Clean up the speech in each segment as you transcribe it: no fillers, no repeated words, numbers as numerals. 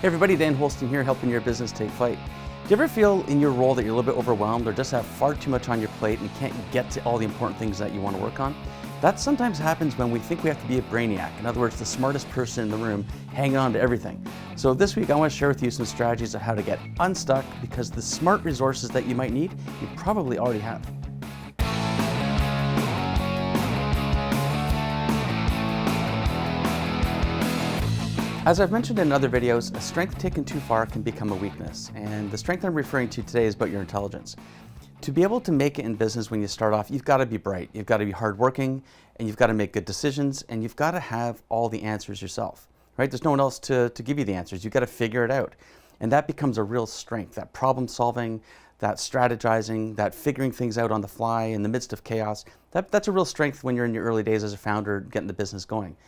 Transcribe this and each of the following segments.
Hey everybody, Dan Holstein here, helping your business take flight. Do you ever feel in your role that you're a little bit overwhelmed or just have far too much on your plate and you can't get to all the important things that you want to work on? That sometimes happens when we think we have to be a brainiac. In other words, the smartest person in the room, hanging on to everything. So this week I want to share with you some strategies on how to get unstuck, because the smart resources that you might need, you probably already have. As I've mentioned in other videos, a strength taken too far can become a weakness. And the strength I'm referring to today is about your intelligence. To be able to make it in business when you start off, you've got to be bright, you've got to be hardworking, and you've got to make good decisions, and you've got to have all the answers yourself, right? There's no one else to give you the answers. You've got to figure it out. And that becomes a real strength, that problem solving, that strategizing, that figuring things out on the fly in the midst of chaos. That's a real strength when you're in your early days as a founder, getting the business going.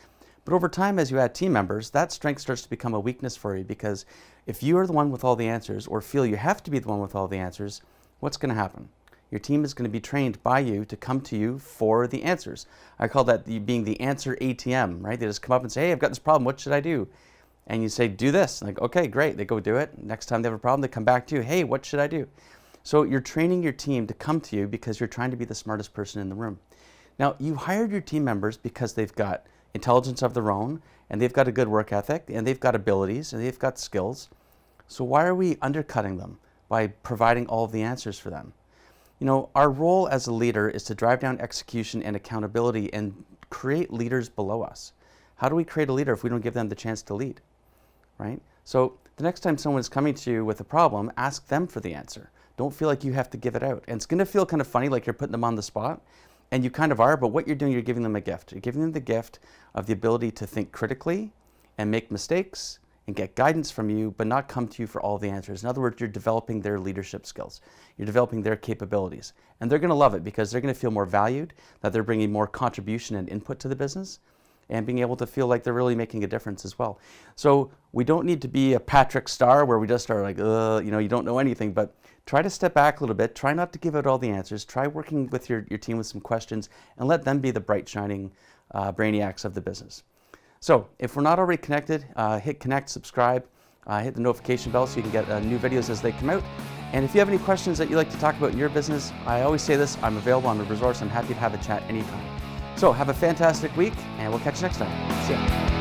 But over time, as you add team members, that strength starts to become a weakness for you, because if you are the one with all the answers, or feel you have to be the one with all the answers, what's going to happen? Your team is going to be trained by you to come to you for the answers. I call that being the answer ATM, right? They just come up and say, hey, I've got this problem, what should I do? And you say, do this. Like, okay, great. They go do it. Next time they have a problem, they come back to you, hey, what should I do? So you're training your team to come to you because you're trying to be the smartest person in the room. Now, you hired your team members because they've got intelligence of their own, and they've got a good work ethic, and they've got abilities, and they've got skills. So why are we undercutting them by providing all of the answers for them? You know, our role as a leader is to drive down execution and accountability and create leaders below us. How do we create a leader if we don't give them the chance to lead, right? So the next time someone is coming to you with a problem, ask them for the answer. Don't feel like you have to give it out. And it's going to feel kind of funny, like you're putting them on the spot. And you kind of are, but what you're doing, you're giving them a gift. You're giving them the gift of the ability to think critically and make mistakes and get guidance from you, but not come to you for all the answers. In other words, you're developing their leadership skills. You're developing their capabilities. And they're going to love it because they're going to feel more valued, that they're bringing more contribution and input to the business, and being able to feel like they're really making a difference as well. So we don't need to be a Patrick Star where we just are like, you don't know anything, but try to step back a little bit. Try not to give out all the answers. Try working with your team with some questions and let them be the bright, shining brainiacs of the business. So if we're not already connected, hit connect, subscribe, hit the notification bell so you can get new videos as they come out. And if you have any questions that you'd like to talk about in your business, I always say this, I'm available, I'm a resource, I'm happy to have a chat anytime. So have a fantastic week, and we'll catch you next time. See ya.